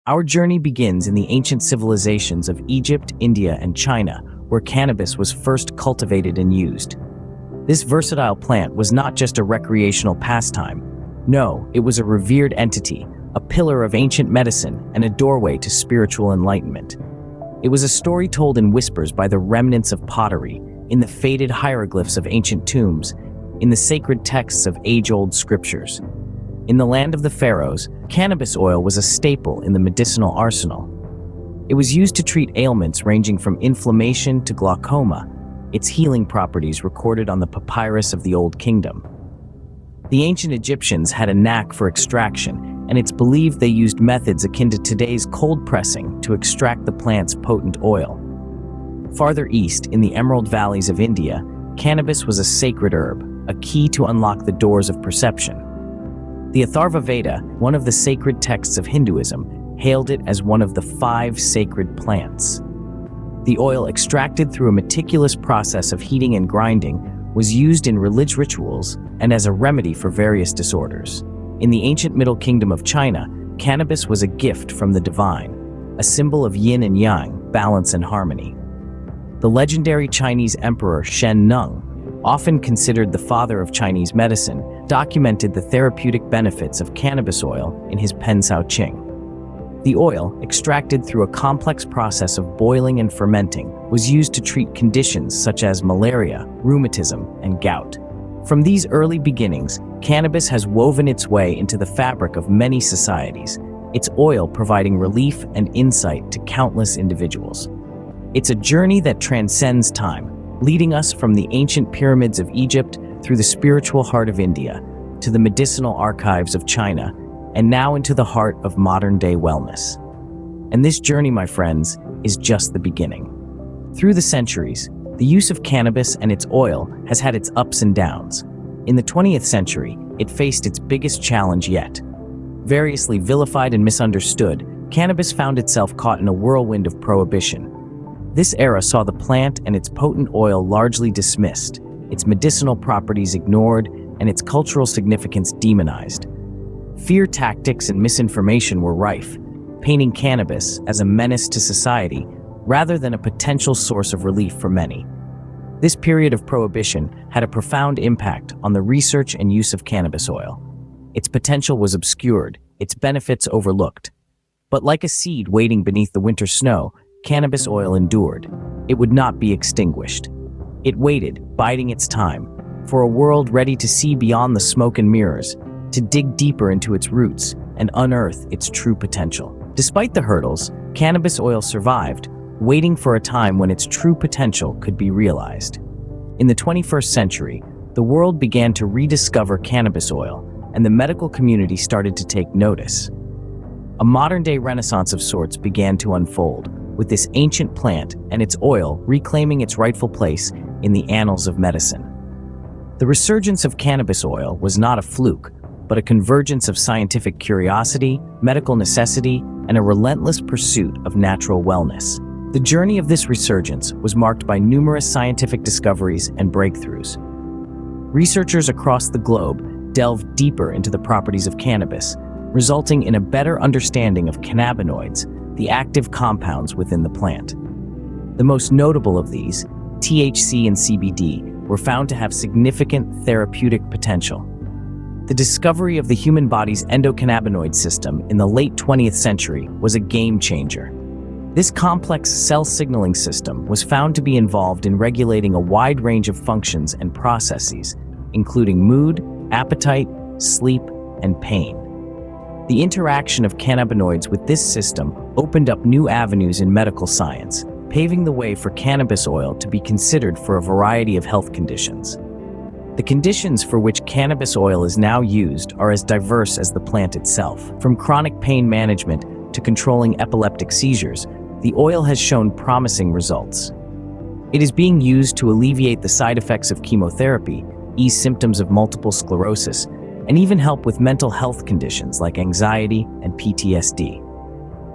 Our journey begins in the ancient civilizations of Egypt, India, and China, where cannabis was first cultivated and used. This versatile plant was not just a recreational pastime. No, it was a revered entity, a pillar of ancient medicine, and a doorway to spiritual enlightenment. It was a story told in whispers by the remnants of pottery, in the faded hieroglyphs of ancient tombs, in the sacred texts of age-old scriptures. In the land of the pharaohs, cannabis oil was a staple in the medicinal arsenal. It was used to treat ailments ranging from inflammation to glaucoma, its healing properties recorded on the papyrus of the Old Kingdom. The ancient Egyptians had a knack for extraction, and it's believed they used methods akin to today's cold pressing to extract the plant's potent oil. Farther east, in the emerald valleys of India, cannabis was a sacred herb, a key to unlock the doors of perception. The Atharva Veda, one of the sacred texts of Hinduism, hailed it as one of the 5 sacred plants. The oil, extracted through a meticulous process of heating and grinding, was used in religious rituals and as a remedy for various disorders. In the ancient Middle Kingdom of China, cannabis was a gift from the divine, a symbol of yin and yang, balance and harmony. The legendary Chinese emperor Shen Nung, often considered the father of Chinese medicine, documented the therapeutic benefits of cannabis oil in his Pen Sao Ching. The oil, extracted through a complex process of boiling and fermenting, was used to treat conditions such as malaria, rheumatism, and gout. From these early beginnings, cannabis has woven its way into the fabric of many societies, its oil providing relief and insight to countless individuals. It's a journey that transcends time, leading us from the ancient pyramids of Egypt through the spiritual heart of India to the medicinal archives of China, and now into the heart of modern-day wellness. And this journey, my friends, is just the beginning. Through the centuries, the use of cannabis and its oil has had its ups and downs. In the 20th century, it faced its biggest challenge yet. Variously vilified and misunderstood, cannabis found itself caught in a whirlwind of prohibition. This era saw the plant and its potent oil largely dismissed, its medicinal properties ignored, and its cultural significance demonized. Fear tactics and misinformation were rife, painting cannabis as a menace to society rather than a potential source of relief for many. This period of prohibition had a profound impact on the research and use of cannabis oil. Its potential was obscured, its benefits overlooked. But like a seed waiting beneath the winter snow, cannabis oil endured. It would not be extinguished. It waited, biding its time, for a world ready to see beyond the smoke and mirrors, to dig deeper into its roots and unearth its true potential. Despite the hurdles, cannabis oil survived, waiting for a time when its true potential could be realized. In the 21st century, the world began to rediscover cannabis oil, and the medical community started to take notice. A modern-day renaissance of sorts began to unfold, with this ancient plant and its oil reclaiming its rightful place in the annals of medicine. The resurgence of cannabis oil was not a fluke, but a convergence of scientific curiosity, medical necessity, and a relentless pursuit of natural wellness. The journey of this resurgence was marked by numerous scientific discoveries and breakthroughs. Researchers across the globe delved deeper into the properties of cannabis, resulting in a better understanding of cannabinoids, the active compounds within the plant. The most notable of these, THC and CBD, were found to have significant therapeutic potential. The discovery of the human body's endocannabinoid system in the late 20th century was a game changer. This complex cell signaling system was found to be involved in regulating a wide range of functions and processes, including mood, appetite, sleep, and pain. The interaction of cannabinoids with this system opened up new avenues in medical science, paving the way for cannabis oil to be considered for a variety of health conditions. The conditions for which cannabis oil is now used are as diverse as the plant itself. From chronic pain management to controlling epileptic seizures, the oil has shown promising results. It is being used to alleviate the side effects of chemotherapy, ease symptoms of multiple sclerosis, and even help with mental health conditions like anxiety and PTSD.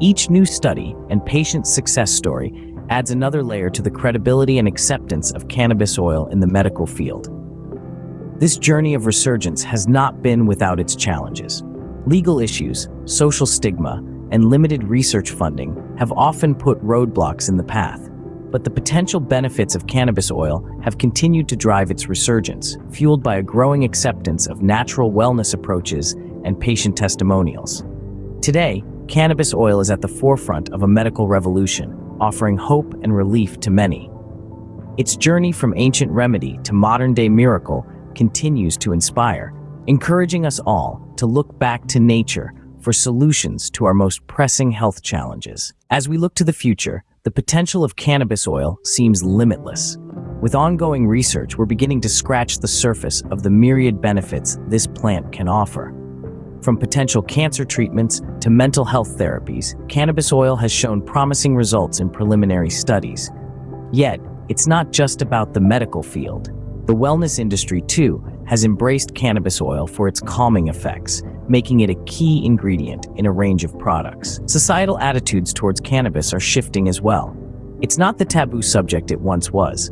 Each new study and patient success story adds another layer to the credibility and acceptance of cannabis oil in the medical field. This journey of resurgence has not been without its challenges. Legal issues, social stigma, and limited research funding have often put roadblocks in the path. But the potential benefits of cannabis oil have continued to drive its resurgence, fueled by a growing acceptance of natural wellness approaches and patient testimonials. Today, cannabis oil is at the forefront of a medical revolution, offering hope and relief to many. Its journey from ancient remedy to modern-day miracle continues to inspire, encouraging us all to look back to nature for solutions to our most pressing health challenges. As we look to the future, the potential of cannabis oil seems limitless. With ongoing research, we're beginning to scratch the surface of the myriad benefits this plant can offer. From potential cancer treatments to mental health therapies, cannabis oil has shown promising results in preliminary studies. Yet, it's not just about the medical field. The wellness industry, too, has embraced cannabis oil for its calming effects, making it a key ingredient in a range of products. Societal attitudes towards cannabis are shifting as well. It's not the taboo subject it once was.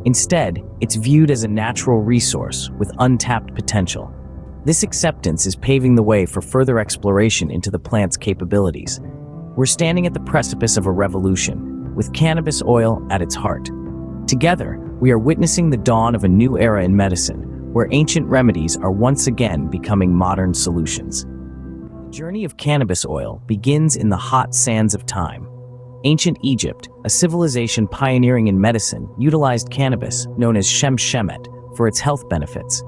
Instead, it's viewed as a natural resource with untapped potential. This acceptance is paving the way for further exploration into the plant's capabilities. We're standing at the precipice of a revolution, with cannabis oil at its heart. Together, we are witnessing the dawn of a new era in medicine, where ancient remedies are once again becoming modern solutions. The journey of cannabis oil begins in the hot sands of time. Ancient Egypt, a civilization pioneering in medicine, utilized cannabis, known as Shem Shemet, for its health benefits.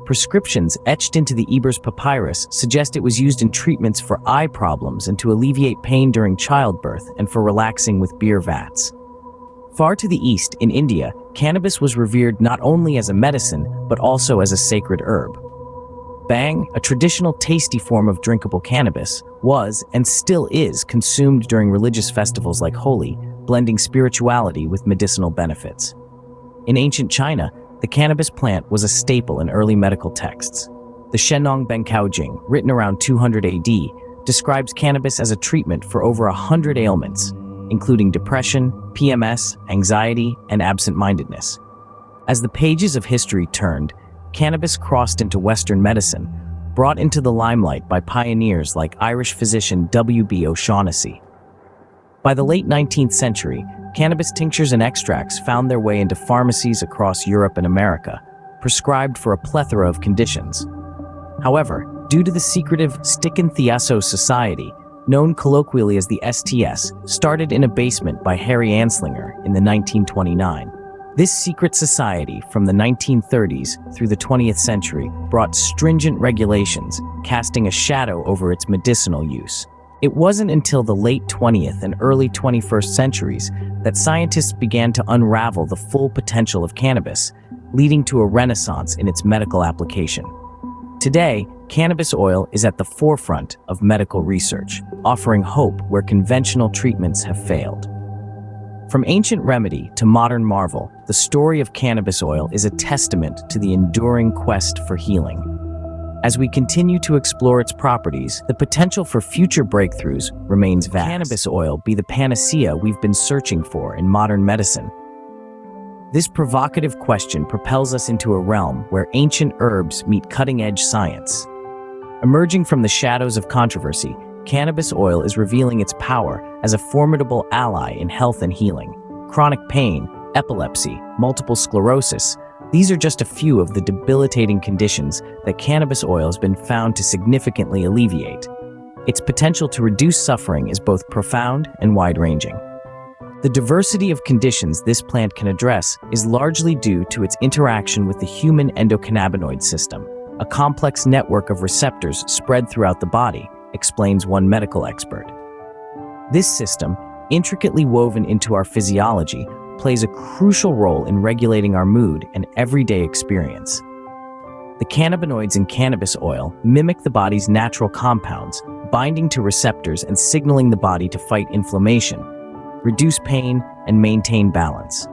Prescriptions etched into the Ebers papyrus suggest it was used in treatments for eye problems and to alleviate pain during childbirth and for relaxing with beer vats. Far to the east, in India, cannabis was revered not only as a medicine, but also as a sacred herb. Bhang, a traditional tasty form of drinkable cannabis, was, and still is, consumed during religious festivals like Holi, blending spirituality with medicinal benefits. In ancient China, the cannabis plant was a staple in early medical texts. The Shenong Bencao Jing, written around 200 AD, describes cannabis as a treatment for over 100 ailments, including depression, PMS, anxiety, and absent-mindedness. As the pages of history turned, cannabis crossed into Western medicine, brought into the limelight by pioneers like Irish physician W.B. O'Shaughnessy. By the late 19th century, cannabis tinctures and extracts found their way into pharmacies across Europe and America, prescribed for a plethora of conditions. However, due to the secretive Stikkan Thiaso Society, known colloquially as the STS, started in a basement by Harry Anslinger in the 1929. This secret society from the 1930s through the 20th century brought stringent regulations, casting a shadow over its medicinal use. It wasn't until the late 20th and early 21st centuries that scientists began to unravel the full potential of cannabis, leading to a renaissance in its medical application. Today, cannabis oil is at the forefront of medical research, offering hope where conventional treatments have failed. From ancient remedy to modern marvel, the story of cannabis oil is a testament to the enduring quest for healing. As we continue to explore its properties, the potential for future breakthroughs remains vast. Cannabis oil be the panacea we've been searching for in modern medicine? This provocative question propels us into a realm where ancient herbs meet cutting-edge science. Emerging from the shadows of controversy, cannabis oil is revealing its power as a formidable ally in health and healing. Chronic pain, epilepsy, multiple sclerosis, these are just a few of the debilitating conditions that cannabis oil has been found to significantly alleviate. Its potential to reduce suffering is both profound and wide-ranging. The diversity of conditions this plant can address is largely due to its interaction with the human endocannabinoid system, a complex network of receptors spread throughout the body, explains one medical expert. This system, intricately woven into our physiology, plays a crucial role in regulating our mood and everyday experience. The cannabinoids in cannabis oil mimic the body's natural compounds, binding to receptors and signaling the body to fight inflammation, reduce pain, and maintain balance.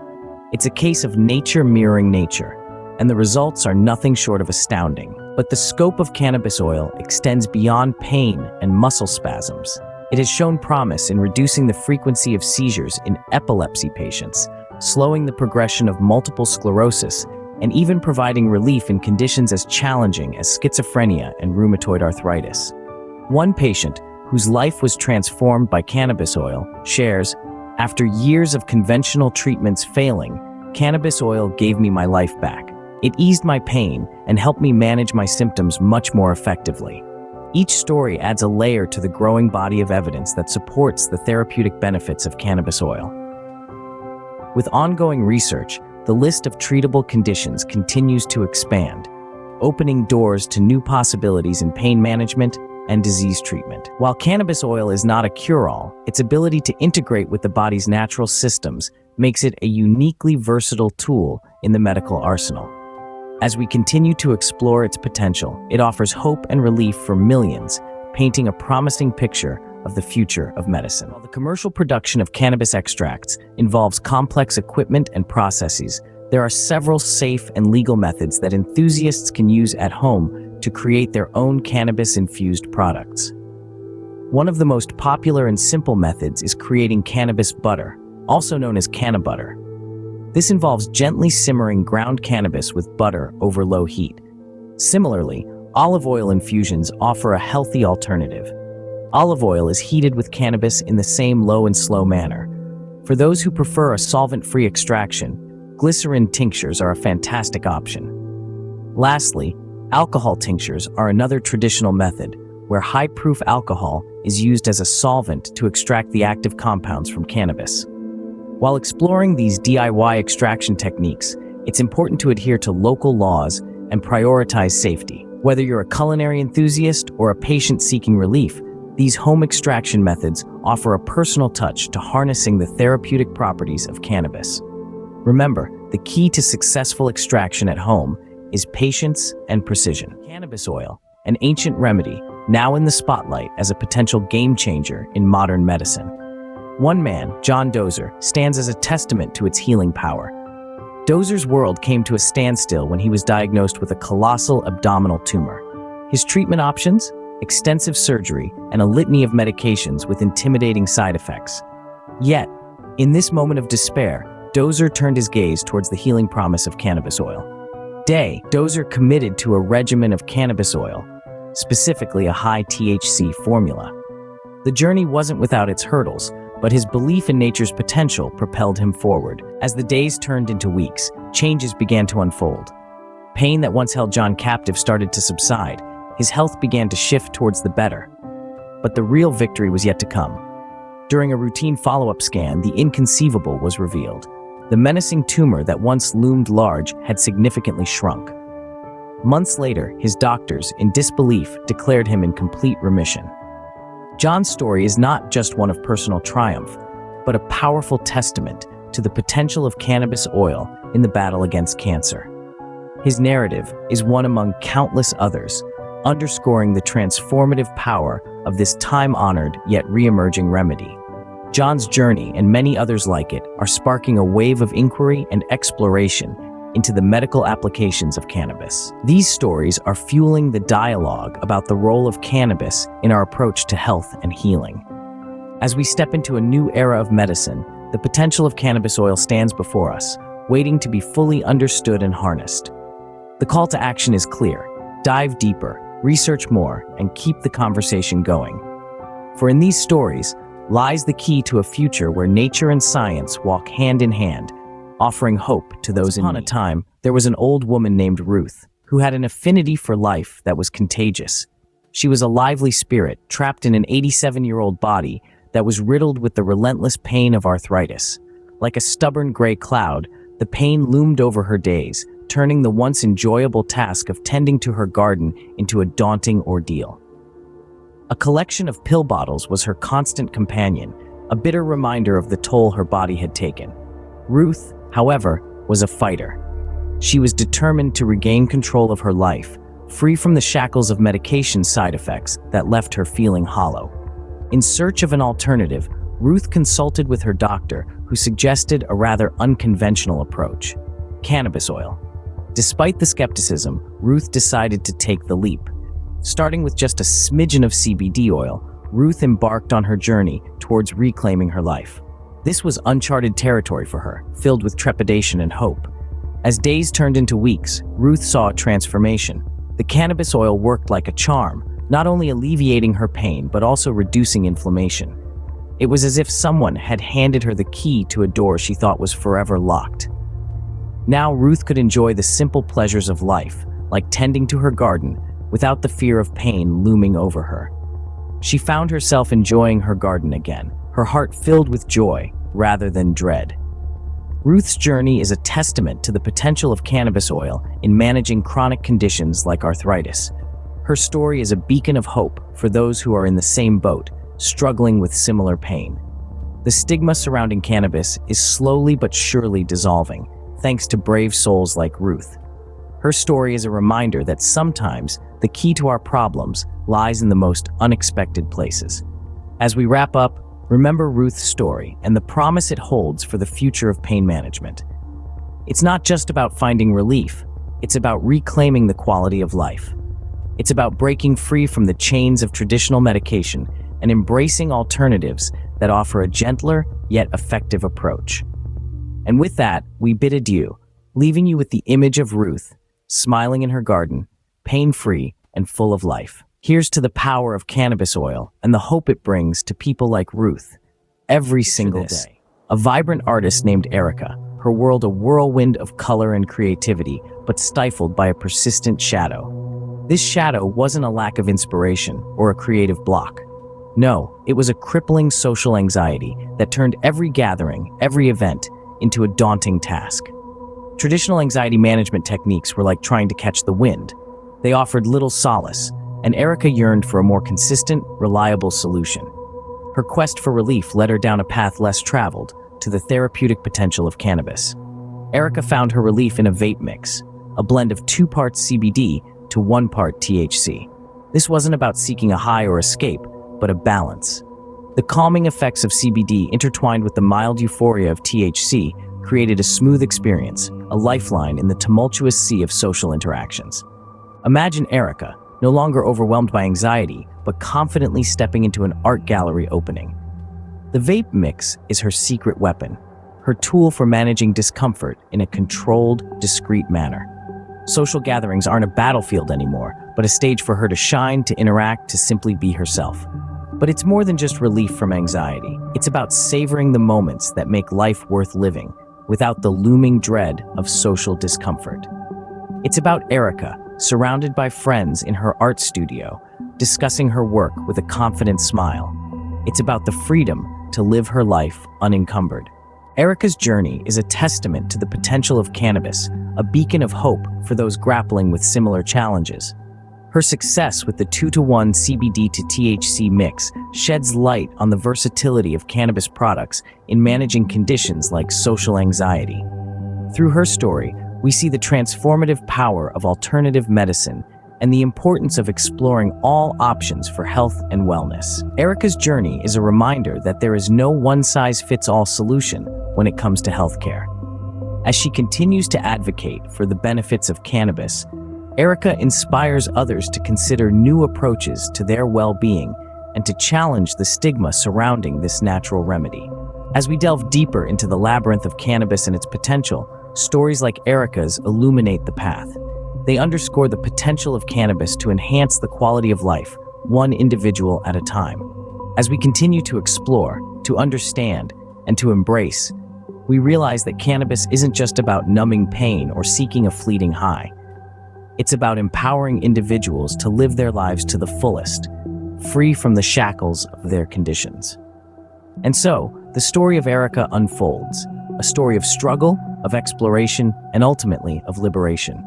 It's a case of nature mirroring nature, and the results are nothing short of astounding. But the scope of cannabis oil extends beyond pain and muscle spasms. It has shown promise in reducing the frequency of seizures in epilepsy patients, slowing the progression of multiple sclerosis, and even providing relief in conditions as challenging as schizophrenia and rheumatoid arthritis. One patient, whose life was transformed by cannabis oil, shares, "After years of conventional treatments failing, cannabis oil gave me my life back. It eased my pain and helped me manage my symptoms much more effectively." Each story adds a layer to the growing body of evidence that supports the therapeutic benefits of cannabis oil. With ongoing research, the list of treatable conditions continues to expand, opening doors to new possibilities in pain management and disease treatment. While cannabis oil is not a cure-all, its ability to integrate with the body's natural systems makes it a uniquely versatile tool in the medical arsenal. As we continue to explore its potential, it offers hope and relief for millions, painting a promising picture of the future of medicine. While the commercial production of cannabis extracts involves complex equipment and processes, there are several safe and legal methods that enthusiasts can use at home to create their own cannabis-infused products. One of the most popular and simple methods is creating cannabis butter, also known as canna butter. This involves gently simmering ground cannabis with butter over low heat. Similarly, olive oil infusions offer a healthy alternative. Olive oil is heated with cannabis in the same low and slow manner. For those who prefer a solvent-free extraction, glycerin tinctures are a fantastic option. Lastly, alcohol tinctures are another traditional method where high-proof alcohol is used as a solvent to extract the active compounds from cannabis. While exploring these DIY extraction techniques, it's important to adhere to local laws and prioritize safety. Whether you're a culinary enthusiast or a patient seeking relief, these home extraction methods offer a personal touch to harnessing the therapeutic properties of cannabis. Remember, the key to successful extraction at home is patience and precision. Cannabis oil, an ancient remedy, now in the spotlight as a potential game changer in modern medicine. One man, John Dozer, stands as a testament to its healing power. Dozer's world came to a standstill when he was diagnosed with a colossal abdominal tumor. His treatment options? Extensive surgery and a litany of medications with intimidating side effects. Yet, in this moment of despair, Dozer turned his gaze towards the healing promise of cannabis oil. Dozer committed to a regimen of cannabis oil, specifically a high THC formula. The journey wasn't without its hurdles, but his belief in nature's potential propelled him forward. As the days turned into weeks, changes began to unfold. Pain that once held John captive started to subside. His health began to shift towards the better. But the real victory was yet to come. During a routine follow-up scan, the inconceivable was revealed. The menacing tumor that once loomed large had significantly shrunk. Months later, his doctors, in disbelief, declared him in complete remission. John's story is not just one of personal triumph, but a powerful testament to the potential of cannabis oil in the battle against cancer. His narrative is one among countless others, underscoring the transformative power of this time-honored yet re-emerging remedy. John's journey, and many others like it, are sparking a wave of inquiry and exploration into the medical applications of cannabis. These stories are fueling the dialogue about the role of cannabis in our approach to health and healing. As we step into a new era of medicine, the potential of cannabis oil stands before us, waiting to be fully understood and harnessed. The call to action is clear: dive deeper, research more, and keep the conversation going. For in these stories lies the key to a future where nature and science walk hand in hand, offering hope to those in need. Once upon a time, there was an old woman named Ruth, who had an affinity for life that was contagious. She was a lively spirit, trapped in an 87-year-old body that was riddled with the relentless pain of arthritis. Like a stubborn gray cloud, the pain loomed over her days, turning the once enjoyable task of tending to her garden into a daunting ordeal. A collection of pill bottles was her constant companion, a bitter reminder of the toll her body had taken. Ruth, however, was a fighter. She was determined to regain control of her life, free from the shackles of medication side effects that left her feeling hollow. In search of an alternative, Ruth consulted with her doctor, who suggested a rather unconventional approach: cannabis oil. Despite the skepticism, Ruth decided to take the leap. Starting with just a smidgen of CBD oil, Ruth embarked on her journey towards reclaiming her life. This was uncharted territory for her, filled with trepidation and hope. As days turned into weeks, Ruth saw a transformation. The cannabis oil worked like a charm, not only alleviating her pain but also reducing inflammation. It was as if someone had handed her the key to a door she thought was forever locked. Now Ruth could enjoy the simple pleasures of life, like tending to her garden, without the fear of pain looming over her. She found herself enjoying her garden again, her heart filled with joy rather than dread. Ruth's journey is a testament to the potential of cannabis oil in managing chronic conditions like arthritis. Her story is a beacon of hope for those who are in the same boat, struggling with similar pain. The stigma surrounding cannabis is slowly but surely dissolving, thanks to brave souls like Ruth. Her story is a reminder that sometimes the key to our problems lies in the most unexpected places. As we wrap up, remember Ruth's story and the promise it holds for the future of pain management. It's not just about finding relief, it's about reclaiming the quality of life. It's about breaking free from the chains of traditional medication and embracing alternatives that offer a gentler yet effective approach. And with that, we bid adieu, leaving you with the image of Ruth, smiling in her garden, pain-free and full of life. Here's to the power of cannabis oil and the hope it brings to people like Ruth every single day. A vibrant artist named Erica, her world a whirlwind of color and creativity, but stifled by a persistent shadow. This shadow wasn't a lack of inspiration or a creative block. No, it was a crippling social anxiety that turned every gathering, every event, into a daunting task. Traditional anxiety management techniques were like trying to catch the wind. They offered little solace, and Erica yearned for a more consistent, reliable solution. Her quest for relief led her down a path less traveled, to the therapeutic potential of cannabis. Erica found her relief in a vape mix, a blend of 2 parts CBD to 1 part THC. This wasn't about seeking a high or escape, but a balance. The calming effects of CBD intertwined with the mild euphoria of THC created a smooth experience, a lifeline in the tumultuous sea of social interactions. Imagine Erica, no longer overwhelmed by anxiety, but confidently stepping into an art gallery opening. The vape mix is her secret weapon, her tool for managing discomfort in a controlled, discreet manner. Social gatherings aren't a battlefield anymore, but a stage for her to shine, to interact, to simply be herself. But it's more than just relief from anxiety. It's about savoring the moments that make life worth living, without the looming dread of social discomfort. It's about Erica, surrounded by friends in her art studio, discussing her work with a confident smile. It's about the freedom to live her life unencumbered. Erica's journey is a testament to the potential of cannabis, a beacon of hope for those grappling with similar challenges. Her success with the 2-to-1 CBD to THC mix sheds light on the versatility of cannabis products in managing conditions like social anxiety. Through her story, we see the transformative power of alternative medicine and the importance of exploring all options for health and wellness. Erica's journey is a reminder that there is no one-size-fits-all solution when it comes to healthcare. As she continues to advocate for the benefits of cannabis, Erica inspires others to consider new approaches to their well-being and to challenge the stigma surrounding this natural remedy. As we delve deeper into the labyrinth of cannabis and its potential, stories like Erica's illuminate the path. They underscore the potential of cannabis to enhance the quality of life, one individual at a time. As we continue to explore, to understand, and to embrace, we realize that cannabis isn't just about numbing pain or seeking a fleeting high. It's about empowering individuals to live their lives to the fullest, free from the shackles of their conditions. And so, the story of Erica unfolds, a story of struggle, of exploration, and ultimately of liberation.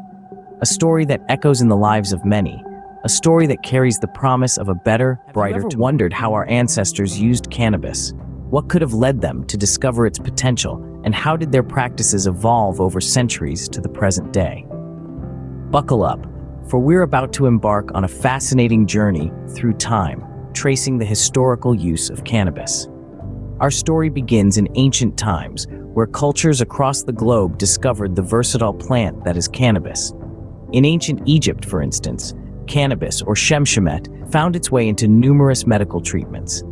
A story that echoes in the lives of many, a story that carries the promise of a better, brighter tomorrow. Have you ever wondered how our ancestors used cannabis? What could have led them to discover its potential, and how did their practices evolve over centuries to the present day? Buckle up, for we're about to embark on a fascinating journey through time, tracing the historical use of cannabis. Our story begins in ancient times, where cultures across the globe discovered the versatile plant that is cannabis. In ancient Egypt, for instance, cannabis, or shemshemet, found its way into numerous medical treatments.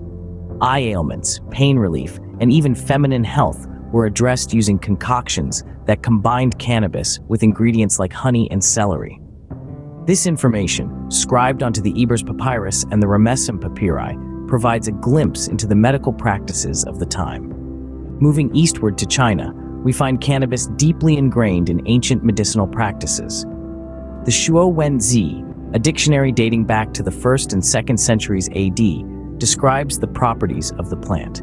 Eye ailments, pain relief, and even feminine health were addressed using concoctions that combined cannabis with ingredients like honey and celery. This information, scribed onto the Ebers Papyrus and the Ramessem Papyri, provides a glimpse into the medical practices of the time. Moving eastward to China, we find cannabis deeply ingrained in ancient medicinal practices. The Shuo Wen Zi, a dictionary dating back to the 1st and 2nd centuries AD, describes the properties of the plant.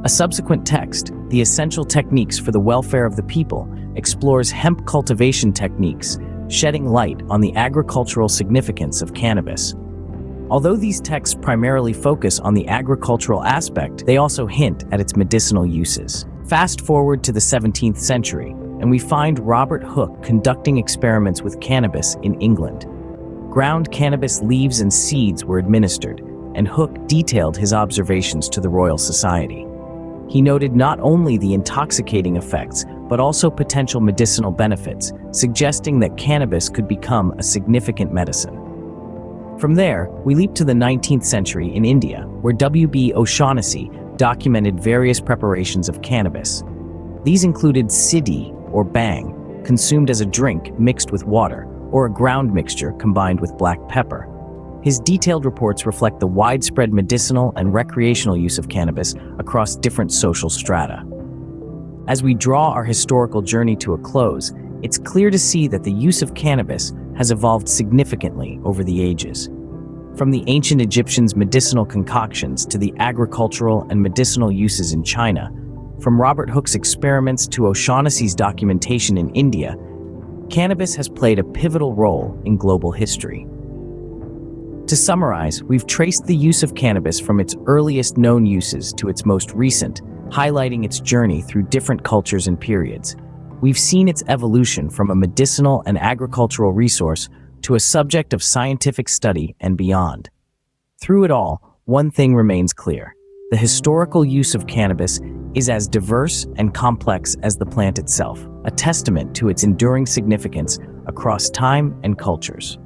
A subsequent text, The Essential Techniques for the Welfare of the People, explores hemp cultivation techniques, shedding light on the agricultural significance of cannabis. Although these texts primarily focus on the agricultural aspect, they also hint at its medicinal uses. Fast forward to the 17th century, and we find Robert Hooke conducting experiments with cannabis in England. Ground cannabis leaves and seeds were administered, and Hooke detailed his observations to the Royal Society. He noted not only the intoxicating effects, but also potential medicinal benefits, suggesting that cannabis could become a significant medicine. From there, we leap to the 19th century in India, where W.B. O'Shaughnessy documented various preparations of cannabis. These included siddhi, or bhang, consumed as a drink mixed with water, or a ground mixture combined with black pepper. His detailed reports reflect the widespread medicinal and recreational use of cannabis across different social strata. As we draw our historical journey to a close, it's clear to see that the use of cannabis has evolved significantly over the ages. From the ancient Egyptians' medicinal concoctions to the agricultural and medicinal uses in China, from Robert Hooke's experiments to O'Shaughnessy's documentation in India, cannabis has played a pivotal role in global history. To summarize, we've traced the use of cannabis from its earliest known uses to its most recent, highlighting its journey through different cultures and periods. We've seen its evolution from a medicinal and agricultural resource to a subject of scientific study and beyond. Through it all, one thing remains clear. The historical use of cannabis is as diverse and complex as the plant itself, a testament to its enduring significance across time and cultures.